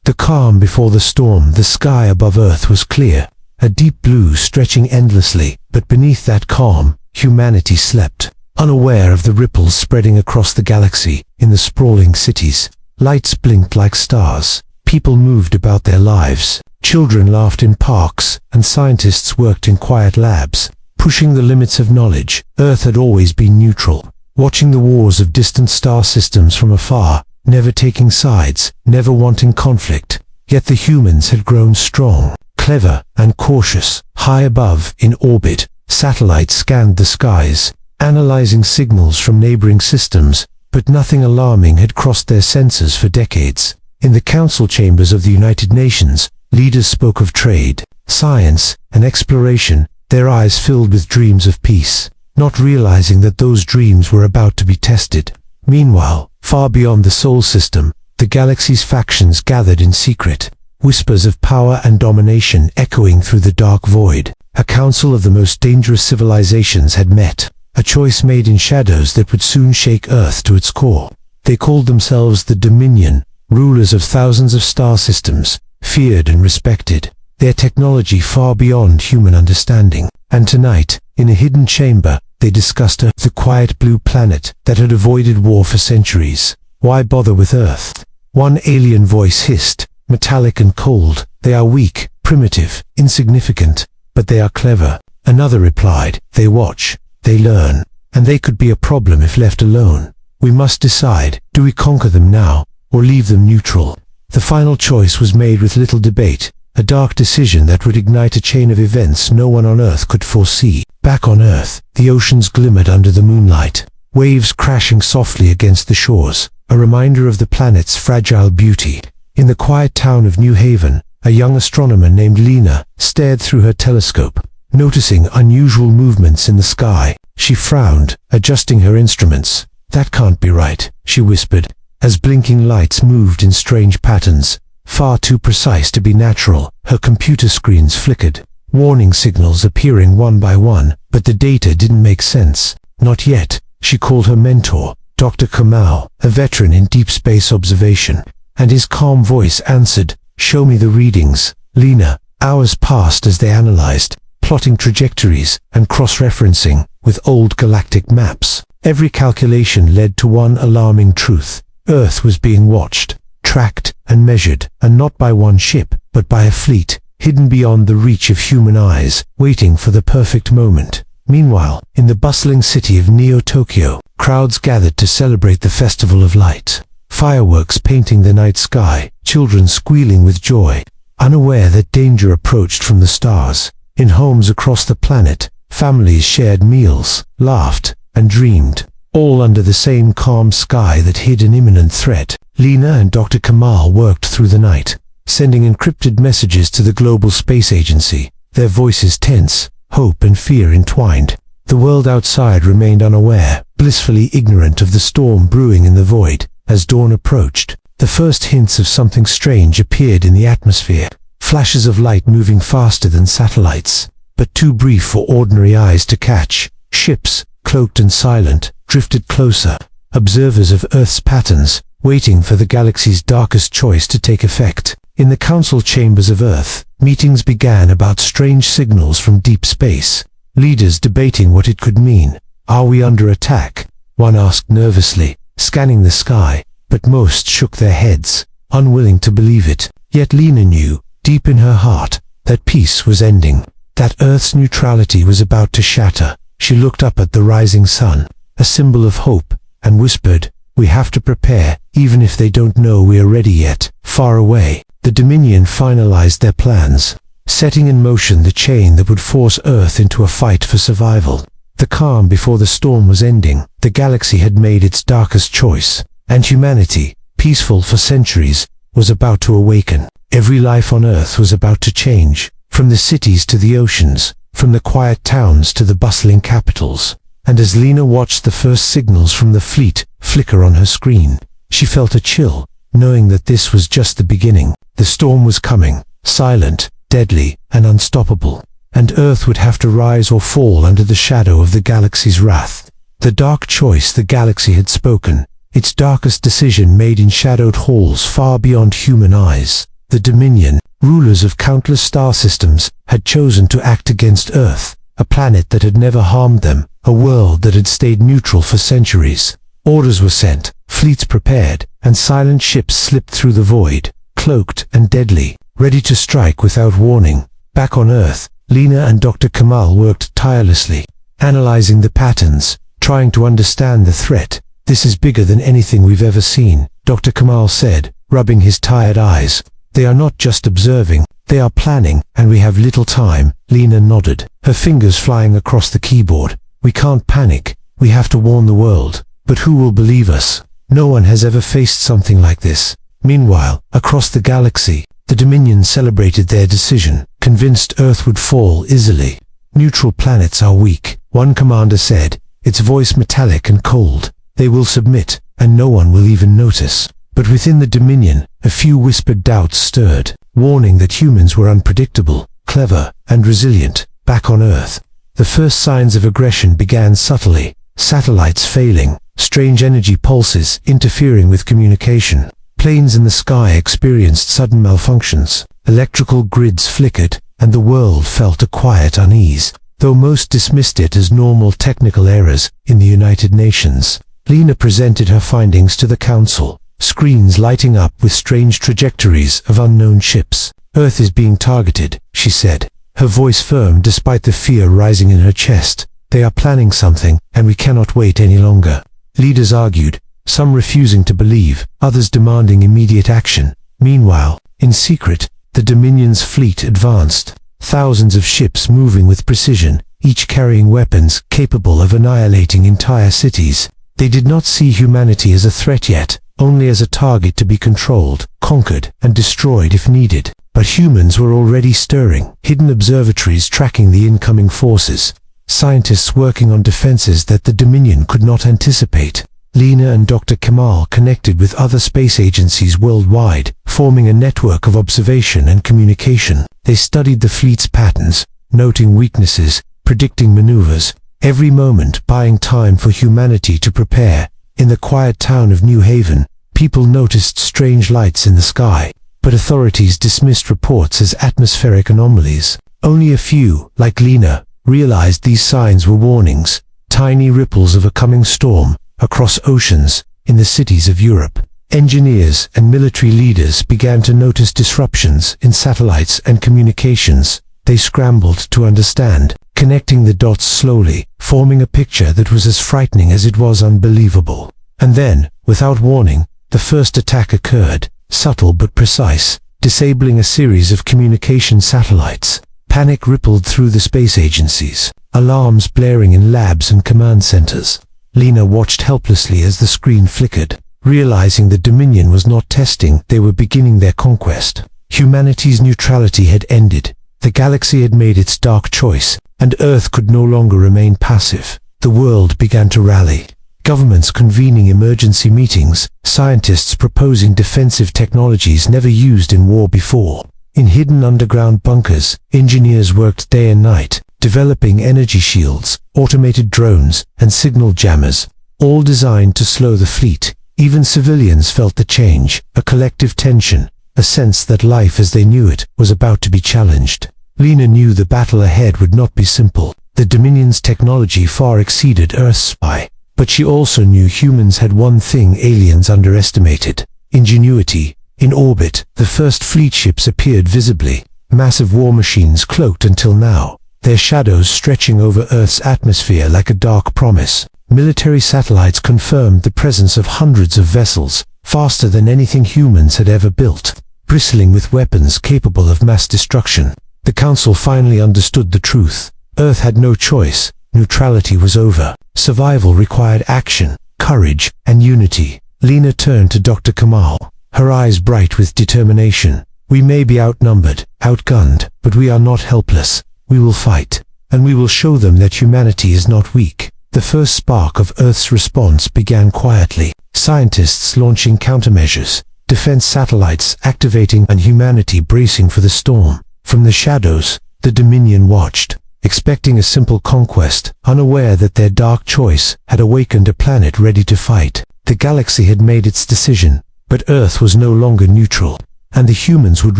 The calm before the storm, the sky above Earth was clear, a deep blue stretching endlessly, but beneath that calm, humanity slept, unaware of the ripples spreading across the galaxy. In the sprawling cities, lights blinked like stars, people moved about their lives, children laughed in parks, and scientists worked in quiet labs, pushing the limits of knowledge. Earth had always been neutral, watching the wars of distant star systems from afar, never taking sides, never wanting conflict. Yet the humans had grown strong, clever, and cautious. High above, in orbit, satellites scanned the skies, analyzing signals from neighboring systems, but nothing alarming had crossed their sensors for decades. In the council chambers of the United Nations, leaders spoke of trade, science, and exploration, their eyes filled with dreams of peace, not realizing that those dreams were about to be tested. Meanwhile, far beyond the Sol system, the galaxy's factions gathered in secret, whispers of power and domination echoing through the dark void. A council of the most dangerous civilizations had met, a choice made in shadows that would soon shake Earth to its core. They called themselves the Dominion, rulers of thousands of star systems, feared and respected, their technology far beyond human understanding. And tonight, in a hidden chamber, they discussed the quiet blue planet that had avoided war for centuries. Why bother with Earth? One alien voice hissed, metallic and cold. They are weak, primitive, insignificant, but they are clever. Another replied, they watch, they learn, and they could be a problem if left alone. We must decide, do we conquer them now, or leave them neutral? The final choice was made with little debate, a dark decision that would ignite a chain of events no one on Earth could foresee. Back on Earth, the oceans glimmered under the moonlight, waves crashing softly against the shores, a reminder of the planet's fragile beauty. In the quiet town of New Haven, a young astronomer named Lena stared through her telescope, noticing unusual movements in the sky. She frowned, adjusting her instruments. That can't be right, she whispered, as blinking lights moved in strange patterns, far too precise to be natural. Her computer screens flickered, warning signals appearing one by one, but the data didn't make sense. Not yet. She called her mentor, Dr. Kamau, a veteran in deep space observation, and his calm voice answered, "Show me the readings, Lena." Hours passed as they analyzed, plotting trajectories and cross-referencing with old galactic maps. Every calculation led to one alarming truth. Earth was being watched, tracked, and measured, and not by one ship, but by a fleet, hidden beyond the reach of human eyes, waiting for the perfect moment. Meanwhile, in the bustling city of Neo-Tokyo, crowds gathered to celebrate the Festival of Light. Fireworks painting the night sky, children squealing with joy, unaware that danger approached from the stars. In homes across the planet, families shared meals, laughed, and dreamed, all under the same calm sky that hid an imminent threat. Lena and Dr. Kamal worked through the night, sending encrypted messages to the Global Space Agency, their voices tense, hope and fear entwined. The world outside remained unaware, blissfully ignorant of the storm brewing in the void. As dawn approached, the first hints of something strange appeared in the atmosphere, flashes of light moving faster than satellites, but too brief for ordinary eyes to catch. Ships, cloaked and silent, drifted closer, observers of Earth's patterns, waiting for the galaxy's darkest choice to take effect. In the council chambers of Earth, meetings began about strange signals from deep space, leaders debating what it could mean. "Are we under attack?" one asked nervously, scanning the sky, but most shook their heads, unwilling to believe it. Yet Lena knew, deep in her heart, that peace was ending, that Earth's neutrality was about to shatter. She looked up at the rising sun, a symbol of hope, and whispered, "We have to prepare, even if they don't know we are ready yet." Far away, the Dominion finalized their plans, setting in motion the chain that would force Earth into a fight for survival. The calm before the storm was ending. The galaxy had made its darkest choice, and humanity, peaceful for centuries, was about to awaken. Every life on Earth was about to change, from the cities to the oceans, from the quiet towns to the bustling capitals. And as Lena watched the first signals from the fleet flicker on her screen, she felt a chill, knowing that this was just the beginning. The storm was coming, silent, deadly, and unstoppable, and Earth would have to rise or fall under the shadow of the galaxy's wrath. The dark choice the galaxy had spoken, its darkest decision made in shadowed halls far beyond human eyes. The Dominion, rulers of countless star systems, had chosen to act against Earth, a planet that had never harmed them, a world that had stayed neutral for centuries. Orders were sent, fleets prepared, and silent ships slipped through the void, cloaked and deadly, ready to strike without warning. Back on Earth, Lena and Dr. Kamal worked tirelessly, analyzing the patterns, trying to understand the threat. "This is bigger than anything we've ever seen," Dr. Kamal said, rubbing his tired eyes. "They are not just observing, they are planning, and we have little time." Lena nodded, her fingers flying across the keyboard. "We can't panic, we have to warn the world. But who will believe us? No one has ever faced something like this." Meanwhile, across the galaxy, the Dominion celebrated their decision, convinced Earth would fall easily. "Neutral planets are weak," one commander said, its voice metallic and cold. "They will submit, and no one will even notice." But within the Dominion, a few whispered doubts stirred, warning that humans were unpredictable, clever, and resilient. Back on Earth, the first signs of aggression began subtly, satellites failing, strange energy pulses interfering with communication. Planes in the sky experienced sudden malfunctions, electrical grids flickered, and the world felt a quiet unease, though most dismissed it as normal technical errors. In the United Nations, Lena presented her findings to the Council, screens lighting up with strange trajectories of unknown ships. "Earth is being targeted," she said, her voice firm despite the fear rising in her chest. "They are planning something, and we cannot wait any longer." Leaders argued, some refusing to believe, others demanding immediate action. Meanwhile, in secret, the Dominion's fleet advanced, thousands of ships moving with precision, each carrying weapons capable of annihilating entire cities. They did not see humanity as a threat yet, only as a target to be controlled, conquered, and destroyed if needed. But humans were already stirring, hidden observatories tracking the incoming forces, scientists working on defenses that the Dominion could not anticipate. Lena and Dr. Kamal connected with other space agencies worldwide, forming a network of observation and communication. They studied the fleet's patterns, noting weaknesses, predicting maneuvers, every moment buying time for humanity to prepare. In the quiet town of New Haven, people noticed strange lights in the sky, but authorities dismissed reports as atmospheric anomalies. Only a few, like Lena, realized these signs were warnings, tiny ripples of a coming storm. Across oceans, in the cities of Europe, engineers and military leaders began to notice disruptions in satellites and communications. They scrambled to understand, connecting the dots slowly, forming a picture that was as frightening as it was unbelievable. And then, without warning, the first attack occurred, subtle but precise, disabling a series of communication satellites. Panic rippled through the space agencies, alarms blaring in labs and command centers. Lena watched helplessly as the screen flickered, realizing the Dominion was not testing, they were beginning their conquest. Humanity's neutrality had ended, the galaxy had made its dark choice, and Earth could no longer remain passive. The world began to rally, governments convening emergency meetings, scientists proposing defensive technologies never used in war before. In hidden underground bunkers, engineers worked day and night, developing energy shields, automated drones, and signal jammers, all designed to slow the fleet. Even civilians felt the change, a collective tension, a sense that life as they knew it was about to be challenged. Lena knew the battle ahead would not be simple. The Dominion's technology far exceeded Earth's spy, but she also knew humans had one thing aliens underestimated: ingenuity. In orbit, the first fleet ships appeared visibly, massive war machines cloaked until now, their shadows stretching over Earth's atmosphere like a dark promise. Military satellites confirmed the presence of hundreds of vessels, faster than anything humans had ever built, bristling with weapons capable of mass destruction. The Council finally understood the truth. Earth had no choice. Neutrality was over. Survival required action, courage, and unity. Lena turned to Dr. Kamal, her eyes bright with determination. "We may be outnumbered, outgunned, but we are not helpless. We will fight, and we will show them that humanity is not weak." The first spark of Earth's response began quietly, scientists launching countermeasures, defense satellites activating, and humanity bracing for the storm. From the shadows, the Dominion watched, expecting a simple conquest, unaware that their dark choice had awakened a planet ready to fight. The galaxy had made its decision, but Earth was no longer neutral. and the humans would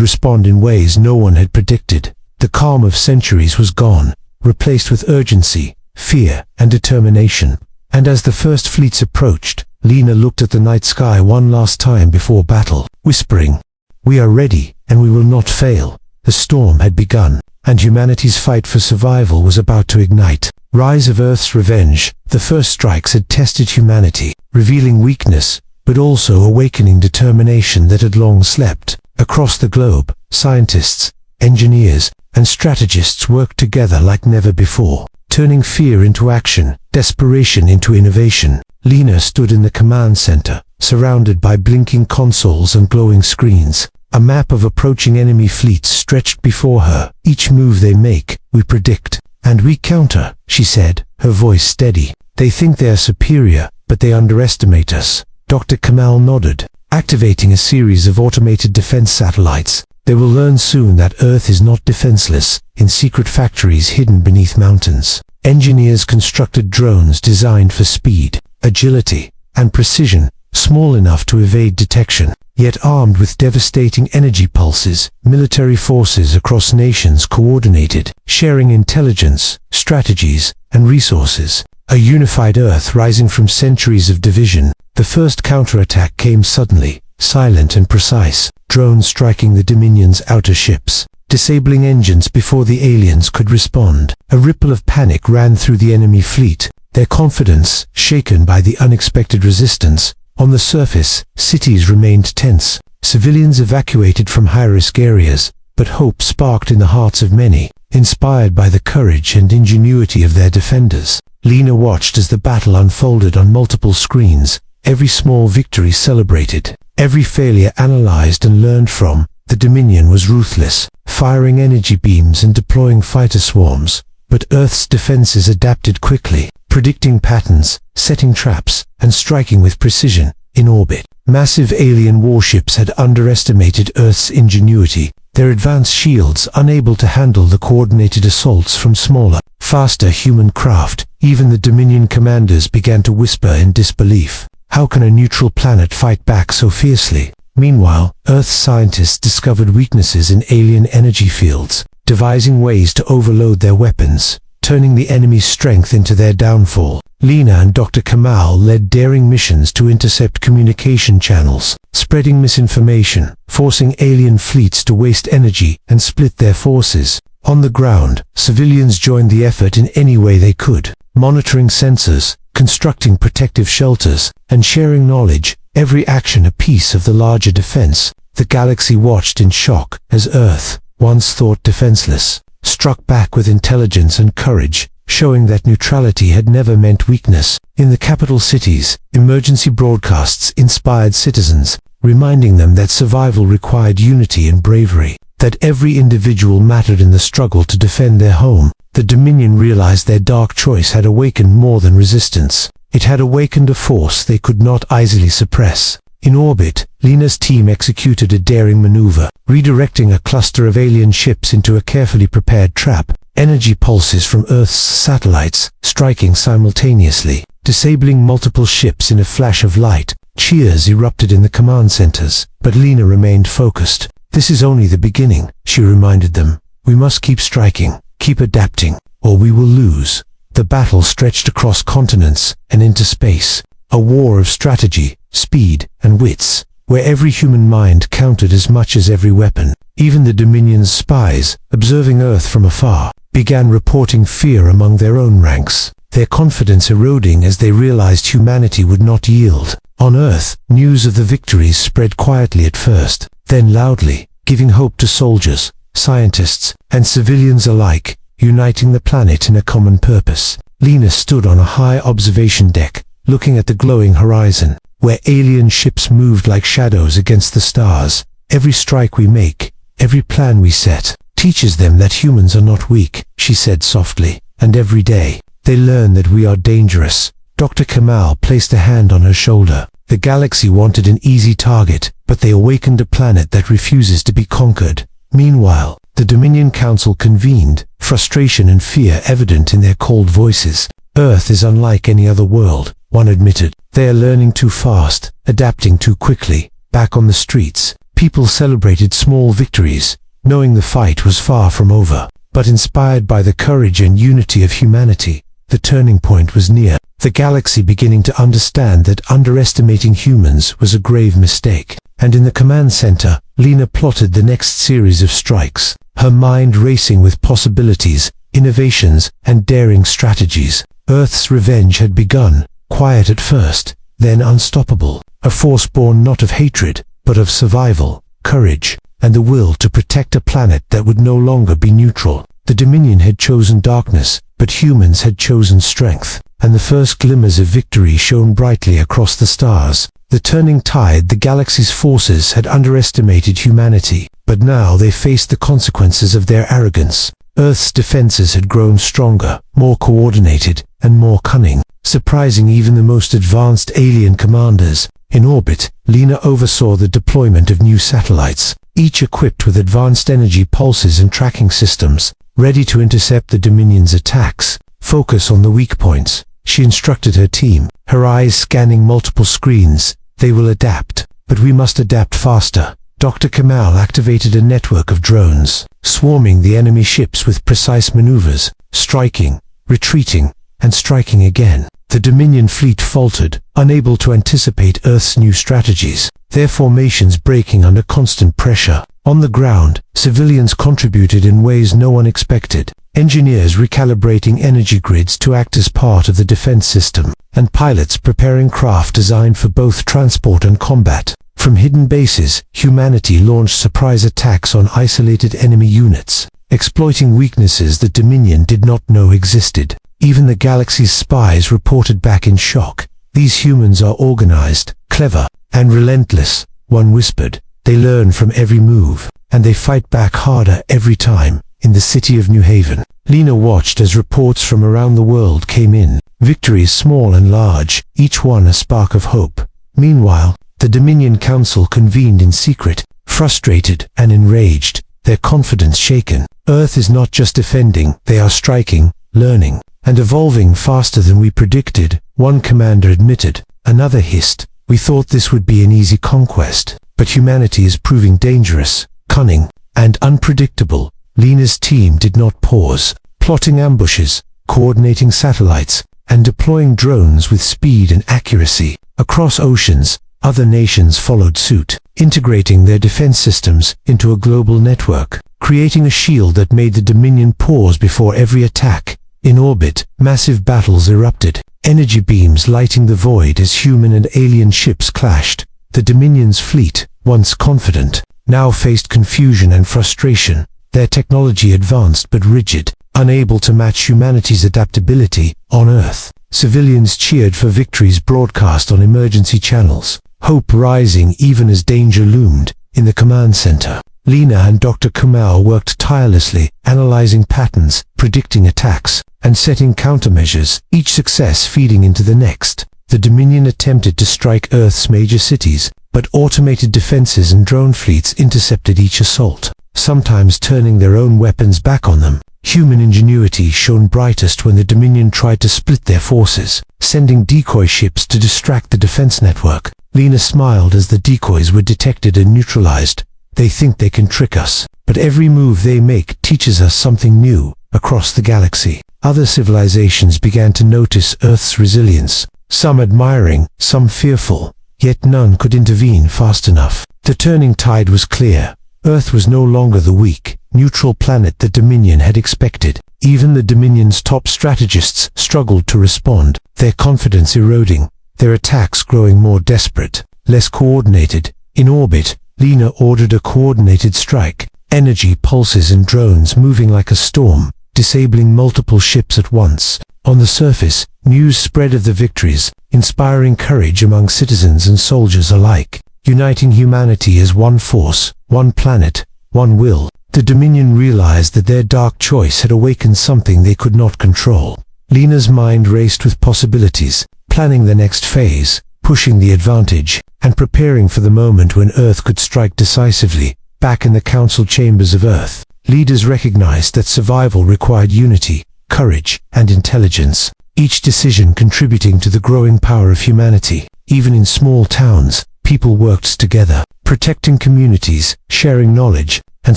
respond in ways no one had predicted. The calm of centuries was gone, replaced with urgency, fear, and determination. And as the first fleets approached, Lena looked at the night sky one last time before battle, whispering, "We are ready, and we will not fail." The storm had begun, and humanity's fight for survival was about to ignite. Rise of Earth's revenge. The first strikes had tested humanity, revealing weakness, but also awakening determination that had long slept. Across the globe, scientists, engineers, and strategists worked together like never before, turning fear into action, desperation into innovation. Lena stood in the command center, surrounded by blinking consoles and glowing screens. A map of approaching enemy fleets stretched before her. "Each move they make, we predict, and we counter," she said, her voice steady. "They think they are superior, but they underestimate us." Dr. Kamal nodded, activating a series of automated defense satellites. "They will learn soon that Earth is not defenseless, in secret factories hidden beneath mountains." Engineers constructed drones designed for speed, agility, and precision, small enough to evade detection, yet armed with devastating energy pulses. Military forces across nations coordinated, sharing intelligence, strategies, and resources. A unified Earth rising from centuries of division. The first counterattack came suddenly, silent and precise, drones striking the Dominion's outer ships, disabling engines before the aliens could respond. A ripple of panic ran through the enemy fleet, their confidence shaken by the unexpected resistance. On the surface, cities remained tense, civilians evacuated from high-risk areas, but hope sparked in the hearts of many, inspired by the courage and ingenuity of their defenders. Lena watched as the battle unfolded on multiple screens, every small victory celebrated, every failure analyzed and learned from. The Dominion was ruthless, firing energy beams and deploying fighter swarms, but Earth's defenses adapted quickly, predicting patterns, setting traps, and striking with precision. In orbit, massive alien warships had underestimated Earth's ingenuity, their advanced shields unable to handle the coordinated assaults from smaller, faster human craft. Even the Dominion commanders began to whisper in disbelief. How can a neutral planet fight back so fiercely? Meanwhile, Earth's scientists discovered weaknesses in alien energy fields, devising ways to overload their weapons, turning the enemy's strength into their downfall. Lena and Dr. Kamal led daring missions to intercept communication channels, spreading misinformation, forcing alien fleets to waste energy and split their forces. On the ground, civilians joined the effort in any way they could, monitoring sensors, constructing protective shelters, and sharing knowledge, every action a piece of the larger defense. The galaxy watched in shock as Earth, once thought defenseless, struck back with intelligence and courage, showing that neutrality had never meant weakness. In the capital cities, emergency broadcasts inspired citizens, reminding them that survival required unity and bravery, that every individual mattered in the struggle to defend their home. The Dominion realized their dark choice had awakened more than resistance. It had awakened a force they could not easily suppress. In orbit, Lena's team executed a daring maneuver, redirecting a cluster of alien ships into a carefully prepared trap. Energy pulses from Earth's satellites, striking simultaneously, disabling multiple ships in a flash of light. Cheers erupted in the command centers, but Lena remained focused. "This is only the beginning," she reminded them. "We must keep striking, keep adapting, or we will lose." The battle stretched across continents and into space, a war of strategy, speed, and wits, where every human mind counted as much as every weapon. Even the Dominion's spies, observing Earth from afar, began reporting fear among their own ranks, their confidence eroding as they realized humanity would not yield. On Earth, news of the victories spread quietly at first, then loudly, giving hope to soldiers, scientists, and civilians alike, uniting the planet in a common purpose. Lena stood on a high observation deck, looking at the glowing horizon, where alien ships moved like shadows against the stars. "Every strike we make, every plan we set, teaches them that humans are not weak," she said softly, "and every day, they learn that we are dangerous." Dr. Kamal placed a hand on her shoulder. The galaxy wanted an easy target, but they awakened a planet that refuses to be conquered. Meanwhile, the Dominion Council convened, frustration and fear evident in their cold voices. "Earth is unlike any other world," one admitted. "They are learning too fast, adapting too quickly." Back on the streets, People celebrated small victories, knowing the fight was far from over. But inspired by the courage and unity of humanity, the turning point was near. The galaxy beginning to understand that underestimating humans was a grave mistake. And in the command center, Lena plotted the next series of strikes, her mind racing with possibilities, innovations, and daring strategies. Earth's revenge had begun, quiet at first, then unstoppable. A force born not of hatred, but of survival, courage, and the will to protect a planet that would no longer be neutral. The Dominion had chosen darkness, but humans had chosen strength, and the first glimmers of victory shone brightly across the stars. The turning tide, the galaxy's forces had underestimated humanity, but now they faced the consequences of their arrogance. Earth's defenses had grown stronger, more coordinated, and more cunning, surprising even the most advanced alien commanders. In orbit, Lena oversaw the deployment of new satellites, each equipped with advanced energy pulses and tracking systems, ready to intercept the Dominion's attacks. Focus on the weak points, she instructed her team, her eyes scanning multiple screens. They will adapt, but we must adapt faster. Dr. Kamal activated a network of drones, swarming the enemy ships with precise maneuvers, striking, retreating, and striking again. The Dominion fleet faltered, unable to anticipate Earth's new strategies, their formations breaking under constant pressure. On the ground, civilians contributed in ways no one expected. Engineers recalibrating energy grids to act as part of the defense system, and pilots preparing craft designed for both transport and combat. From hidden bases, humanity launched surprise attacks on isolated enemy units, exploiting weaknesses the Dominion did not know existed. Even the galaxy's spies reported back in shock. These humans are organized, clever, and relentless, one whispered. They learn from every move, and they fight back harder every time. In the city of New Haven, Lena watched as reports from around the world came in. Victories small and large, each one a spark of hope. Meanwhile, the Dominion Council convened in secret, frustrated and enraged, their confidence shaken. Earth is not just defending, they are striking, learning, and evolving faster than we predicted, one commander admitted. Another hissed, we thought this would be an easy conquest, but humanity is proving dangerous, cunning, and unpredictable. Lena's team did not pause, plotting ambushes, coordinating satellites, and deploying drones with speed and accuracy. Across oceans, other nations followed suit, integrating their defense systems into a global network, creating a shield that made the Dominion pause before every attack. In orbit, massive battles erupted, energy beams lighting the void as human and alien ships clashed. The Dominion's fleet, once confident, now faced confusion and frustration. Their technology advanced but rigid, unable to match humanity's adaptability. On Earth, civilians cheered for victories broadcast on emergency channels, hope rising even as danger loomed. In the command center, Lena and Dr. Kamal worked tirelessly, analyzing patterns, predicting attacks, and setting countermeasures, each success feeding into the next. The Dominion attempted to strike Earth's major cities, but automated defenses and drone fleets intercepted each assault, sometimes turning their own weapons back on them. Human ingenuity shone brightest when the Dominion tried to split their forces, sending decoy ships to distract the defense network. Lena smiled as the decoys were detected and neutralized. They think they can trick us, but every move they make teaches us something new. Across the galaxy, other civilizations began to notice Earth's resilience, some admiring, some fearful, yet none could intervene fast enough. The turning tide was clear. Earth was no longer the weak, neutral planet the Dominion had expected. Even the Dominion's top strategists struggled to respond, their confidence eroding, their attacks growing more desperate, less coordinated. In orbit, Lena ordered a coordinated strike, energy pulses and drones moving like a storm, disabling multiple ships at once. On the surface, news spread of the victories, inspiring courage among citizens and soldiers alike, uniting humanity as one force, one planet, one will. The Dominion realized that their dark choice had awakened something they could not control. Lena's mind raced with possibilities, planning the next phase, pushing the advantage, and preparing for the moment when Earth could strike decisively. Back in the council chambers of Earth, leaders recognized that survival required unity, courage, and intelligence, each decision contributing to the growing power of humanity. Even in small towns, people worked together, protecting communities, sharing knowledge, and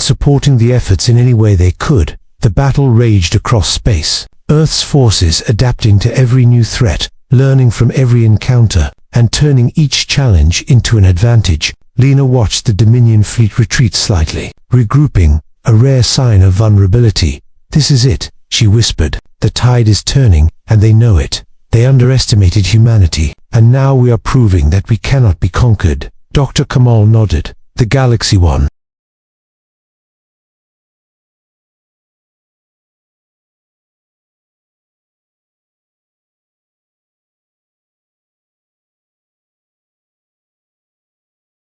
supporting the efforts in any way they could. The battle raged across space, Earth's forces adapting to every new threat, learning from every encounter, and turning each challenge into an advantage. Lena watched the Dominion fleet retreat slightly, regrouping, a rare sign of vulnerability. "This is it," she whispered. "The tide is turning, and they know it. They underestimated humanity, and now we are proving that we cannot be conquered." Dr. Kamal nodded. "The galaxy won.